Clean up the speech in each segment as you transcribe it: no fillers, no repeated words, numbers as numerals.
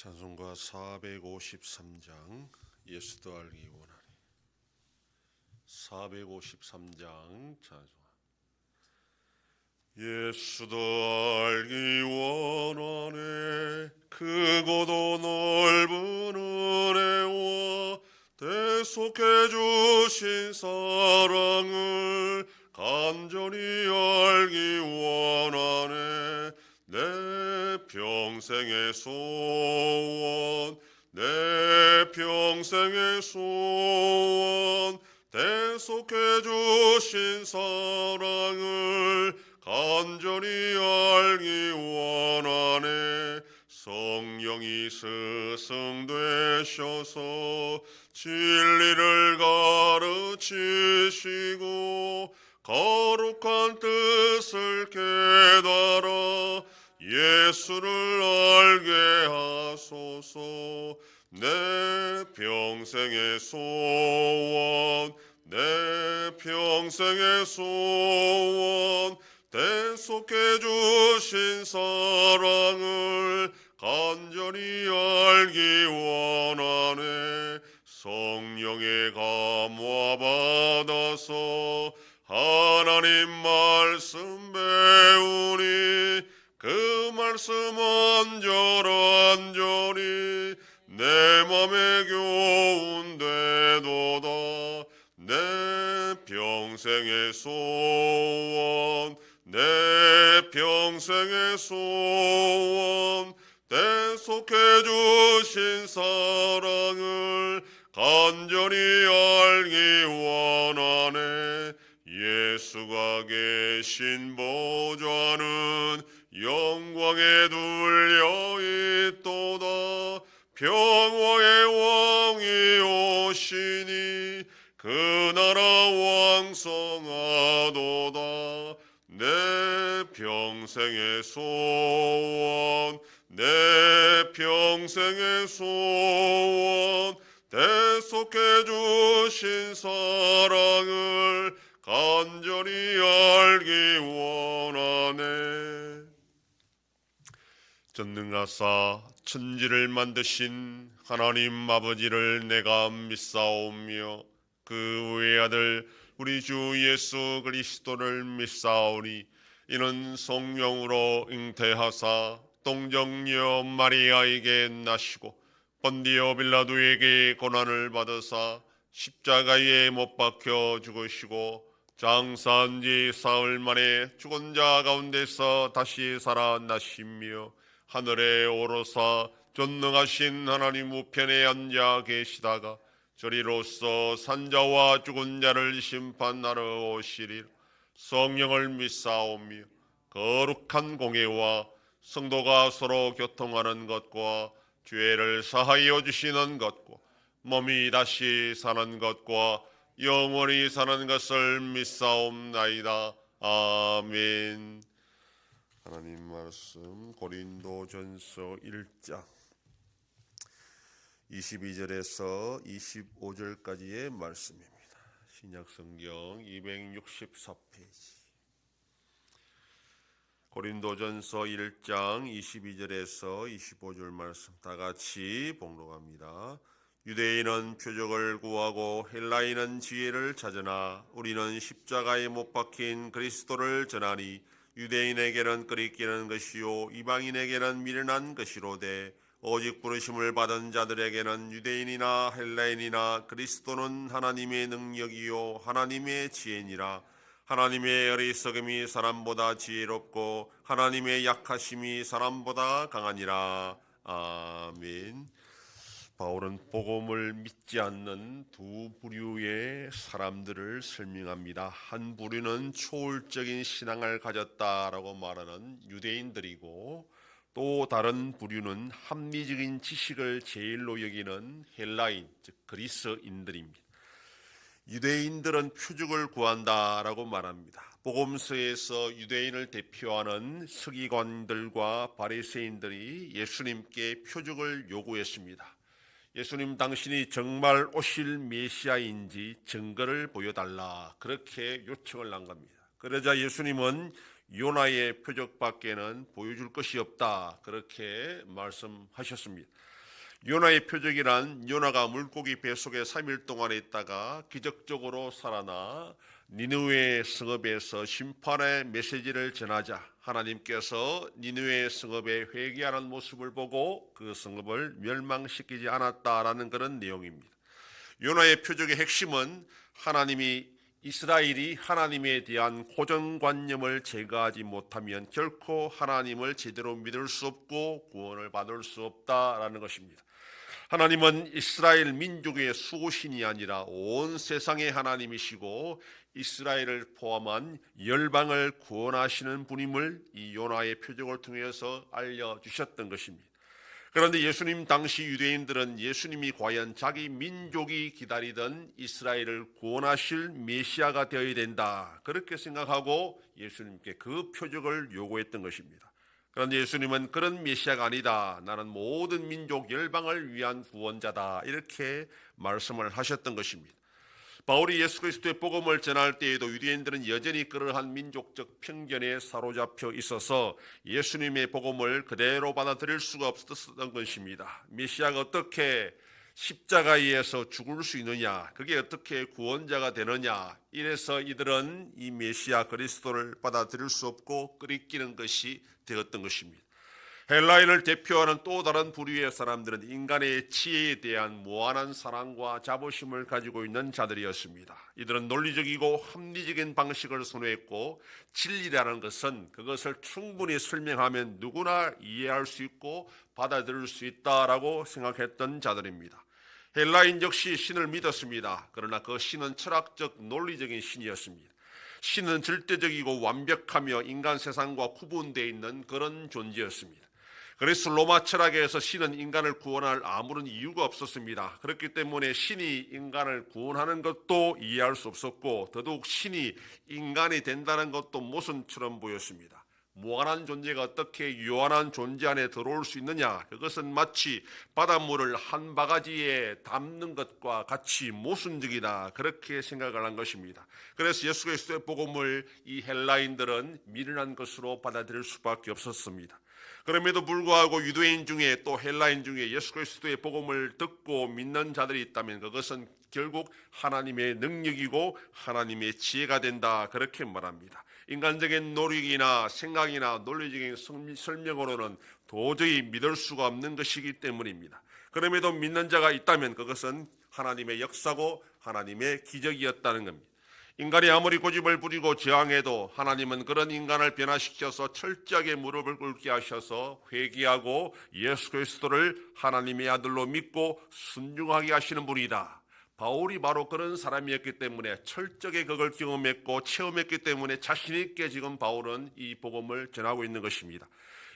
찬송가 453장 예수도 알기 원하니. 453장 찬송. 예수도 알기 원하네. 크고도 넓은 은혜와 대속해 주신 사랑을 간절히 알기 원하네. 내 평생의 소원, 내 평생의 소원, 대속해 주신 사랑을 간절히 알기 원하네. 성령이 스승되셔서 진리를 가르치시고 거룩한 뜻을 깨달아 예수를 알게 하소서. 내 평생의 소원, 내 평생의 소원, 대속해 주신 사랑을 간절히 알기 원하네. 성령의 감화 받아서 하나님 말씀 배우니 그 말씀 안절안절히 내 맘에 교훈되도다. 내 평생의 소원, 내 평생의 소원, 대속해 주신 사랑을 간절히 알기 원하네. 예수가 계신 보좌는 영광에 둘려 있도다. 평화의 왕이 오시니 그 나라 왕성하도다. 내 평생의 소원, 내 평생의 소원, 대속해 주신 사랑을 간절히 알기 원하네. 전능하사 천지를 만드신 하나님 아버지를 내가 믿사오며 그 외아들 우리 주 예수 그리스도를 믿사오니 이는 성령으로 잉태하사 동정녀 마리아에게 나시고 본디오 빌라도에게 고난을 받으사 십자가에 못 박혀 죽으시고 장사한 지 사흘 만에 죽은 자 가운데서 다시 살아나시며 하늘에 오르사 전능하신 하나님 우편에 앉아 계시다가 저리로서 산자와 죽은 자를 심판하러 오시리라. 성령을 믿사오며 거룩한 공예와 성도가 서로 교통하는 것과 죄를 사하여 주시는 것과 몸이 다시 사는 것과 영원히 사는 것을 믿사옵나이다. 아멘. 하나님 말씀 고린도전서 1장 22절에서 25절까지의 말씀입니다. 신약성경 264페이지. 고린도전서 1장 22절에서 25절 말씀 다 같이 봉독합니다. 유대인은 표적을 구하고 헬라인은 지혜를 찾으나 우리는 십자가에 못 박힌 그리스도를 전하니 유대인에게는 끄리끼는 것이요 이방인에게는 미련한 것이로되 오직 부르심을 받은 자들에게는 유대인이나 헬라인이나 그리스도는 하나님의 능력이요 하나님의 지혜니라. 하나님의 어리석음이 사람보다 지혜롭고 하나님의 약하심이 사람보다 강하니라. 아멘. 바울은 복음을 믿지 않는 두 부류의 사람들을 설명합니다. 한 부류는 초월적인 신앙을 가졌다라고 말하는 유대인들이고 또 다른 부류는 합리적인 지식을 제일로 여기는 헬라인, 즉 그리스인들입니다. 유대인들은 표적을 구한다라고 말합니다. 복음서에서 유대인을 대표하는 서기관들과 바리새인들이 예수님께 표적을 요구했습니다. 예수님 당신이 정말 오실 메시아인지 증거를 보여달라 그렇게 요청을 한 겁니다. 그러자 예수님은 요나의 표적밖에는 보여줄 것이 없다, 그렇게 말씀하셨습니다. 요나의 표적이란 요나가 물고기 뱃속에 3일 동안에 있다가 기적적으로 살아나 니느웨 성읍에서 심판의 메시지를 전하자 하나님께서 니느웨 성읍에 회개하는 모습을 보고 그 성읍을 멸망시키지 않았다라는 그런 내용입니다. 요나의 표적의 핵심은 이스라엘이 하나님에 대한 고정관념을 제거하지 못하면 결코 하나님을 제대로 믿을 수 없고 구원을 받을 수 없다라는 것입니다. 하나님은 이스라엘 민족의 수호신이 아니라 온 세상의 하나님이시고 이스라엘을 포함한 열방을 구원하시는 분임을 이 요나의 표적을 통해서 알려주셨던 것입니다. 그런데 예수님 당시 유대인들은 예수님이 과연 자기 민족이 기다리던 이스라엘을 구원하실 메시아가 되어야 된다, 그렇게 생각하고 예수님께 그 표적을 요구했던 것입니다. 그런데 예수님은 그런 메시아가 아니다, 나는 모든 민족 열방을 위한 구원자다, 이렇게 말씀을 하셨던 것입니다. 바울이 예수 그리스도의 복음을 전할 때에도 유대인들은 여전히 그러한 민족적 편견에 사로잡혀 있어서 예수님의 복음을 그대로 받아들일 수가 없었던 것입니다. 메시아가 어떻게 십자가에서 죽을 수 있느냐, 그게 어떻게 구원자가 되느냐, 이래서 이들은 이 메시아 그리스도를 받아들일 수 없고 끄리끼는 것이 되었던 것입니다. 헬라인을 대표하는 또 다른 부류의 사람들은 인간의 지혜에 대한 무한한 사랑과 자부심을 가지고 있는 자들이었습니다. 이들은 논리적이고 합리적인 방식을 선호했고 진리라는 것은 그것을 충분히 설명하면 누구나 이해할 수 있고 받아들일 수 있다라고 생각했던 자들입니다. 헬라인 역시 신을 믿었습니다. 그러나 그 신은 철학적 논리적인 신이었습니다. 신은 절대적이고 완벽하며 인간 세상과 구분되어 있는 그런 존재였습니다. 그래서 로마 철학에서 신은 인간을 구원할 아무런 이유가 없었습니다. 그렇기 때문에 신이 인간을 구원하는 것도 이해할 수 없었고 더더욱 신이 인간이 된다는 것도 모순처럼 보였습니다. 무한한 존재가 어떻게 유한한 존재 안에 들어올 수 있느냐, 그것은 마치 바닷물을 한 바가지에 담는 것과 같이 모순적이다, 그렇게 생각을 한 것입니다. 그래서 예수 그리스도의 복음을 이 헬라인들은 미련한 것으로 받아들일 수밖에 없었습니다. 그럼에도 불구하고 유대인 중에 또 헬라인 중에 예수 그리스도의 복음을 듣고 믿는 자들이 있다면 그것은 결국 하나님의 능력이고 하나님의 지혜가 된다, 그렇게 말합니다. 인간적인 노력이나 생각이나 논리적인 설명으로는 도저히 믿을 수가 없는 것이기 때문입니다. 그럼에도 믿는 자가 있다면 그것은 하나님의 역사고 하나님의 기적이었다는 겁니다. 인간이 아무리 고집을 부리고 저항해도 하나님은 그런 인간을 변화시켜서 철저하게 무릎을 꿇게 하셔서 회개하고 예수 그리스도를 하나님의 아들로 믿고 순종하게 하시는 분이다. 바울이 바로 그런 사람이었기 때문에 철저하게 그걸 경험했고 체험했기 때문에 자신 있게 지금 바울은 이 복음을 전하고 있는 것입니다.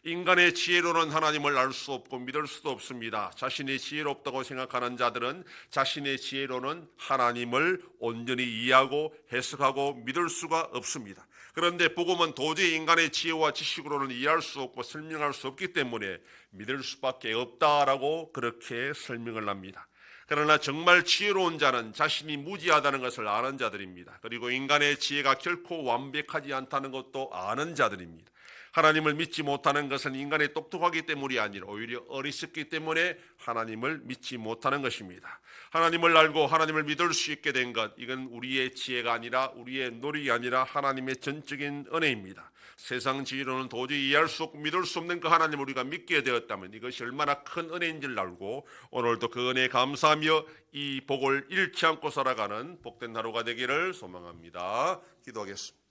인간의 지혜로는 하나님을 알 수 없고 믿을 수도 없습니다. 자신이 지혜롭다고 생각하는 자들은 자신의 지혜로는 하나님을 온전히 이해하고 해석하고 믿을 수가 없습니다. 그런데 복음은 도저히 인간의 지혜와 지식으로는 이해할 수 없고 설명할 수 없기 때문에 믿을 수밖에 없다라고 그렇게 설명을 합니다. 그러나 정말 지혜로운 자는 자신이 무지하다는 것을 아는 자들입니다. 그리고 인간의 지혜가 결코 완벽하지 않다는 것도 아는 자들입니다. 하나님을 믿지 못하는 것은 인간이 똑똑하기 때문이 아니라 오히려 어리석기 때문에 하나님을 믿지 못하는 것입니다. 하나님을 알고 하나님을 믿을 수 있게 된 것, 이건 우리의 지혜가 아니라 우리의 노력이 아니라 하나님의 전적인 은혜입니다. 세상 지혜로는 도저히 이해할 수 없고 믿을 수 없는 그 하나님을 우리가 믿게 되었다면 이것이 얼마나 큰 은혜인 줄 알고 오늘도 그 은혜에 감사하며 이 복을 잃지 않고 살아가는 복된 하루가 되기를 소망합니다. 기도하겠습니다.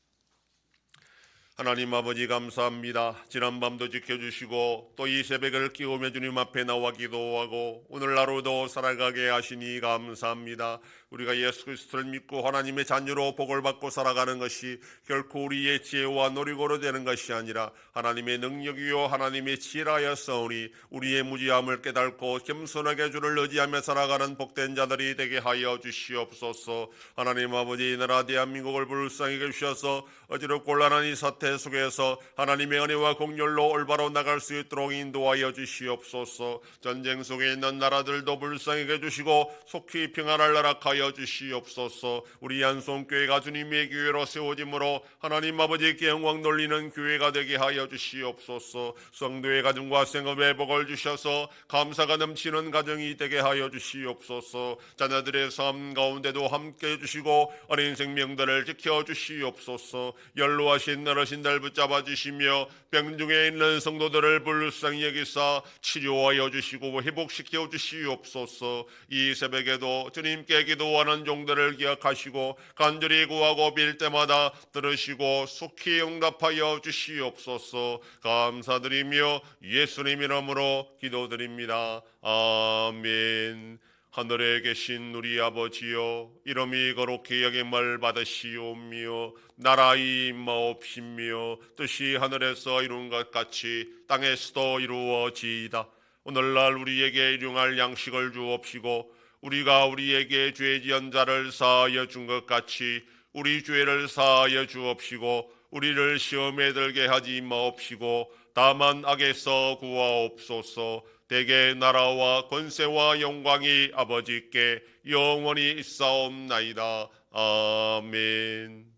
하나님 아버지 감사합니다. 지난밤도 지켜주시고 또 이 새벽을 깨우며 주님 앞에 나와 기도하고 오늘 하루도 살아가게 하시니 감사합니다. 우리가 예수 그리스도를 믿고 하나님의 자녀로 복을 받고 살아가는 것이 결코 우리의 지혜와 노력으로 되는 것이 아니라 하나님의 능력이요 하나님의 지혜라였사오니 우리의 무지함을 깨닫고 겸손하게 주를 의지하며 살아가는 복된 자들이 되게 하여 주시옵소서. 하나님 아버지, 이 나라 대한민국을 불쌍히 여기셔서 어지럽고 곤란한 이 사태 상태 속에서 하나님의 은혜와 공렬로 올바로 나갈 수 있도록 인도하여 주시옵소서. 전쟁 속에 있는 나라들도 불쌍하게 해주시고 속히 평안을 허락하여 주시옵소서. 우리 안송교회가 주님의 교회로 세워짐으로 하나님 아버지께 영광 돌리는 교회가 되게 하여 주시옵소서. 성도의 가정과 생업에 복을 주셔서 감사가 넘치는 가정이 되게 하여 주시옵소서. 자녀들의 삶 가운데도 함께 해주시고 어린 생명들을 지켜주시옵소서. 연로하신 어르신들 붙잡아 주시며 병중에 있는 성도들을 불쌍히 여기사 치료하여 주시고 회복시켜 주시옵소서. 이 새벽에도 주님께 기도하는 종들을 기억하시고 간절히 구하고 빌 때마다 들으시고 속히 응답하여 주시옵소서. 감사드리며 예수님 이름으로 기도드립니다. 아멘. 하늘에 계신 우리 아버지여, 이름이 거룩히 여김을 받으시오며 나라 임하옵시며 뜻이 하늘에서 이룬 것 같이 땅에서도 이루어지이다. 오늘날 우리에게 일용할 양식을 주옵시고 우리가 우리에게 죄 지은 자를 사하여 준 것 같이 우리 죄를 사하여 주옵시고 우리를 시험에 들게 하지 마옵시고 다만 악에서 구하옵소서. 대개 나라와 권세와 영광이 아버지께 영원히 있사옵나이다. 아멘.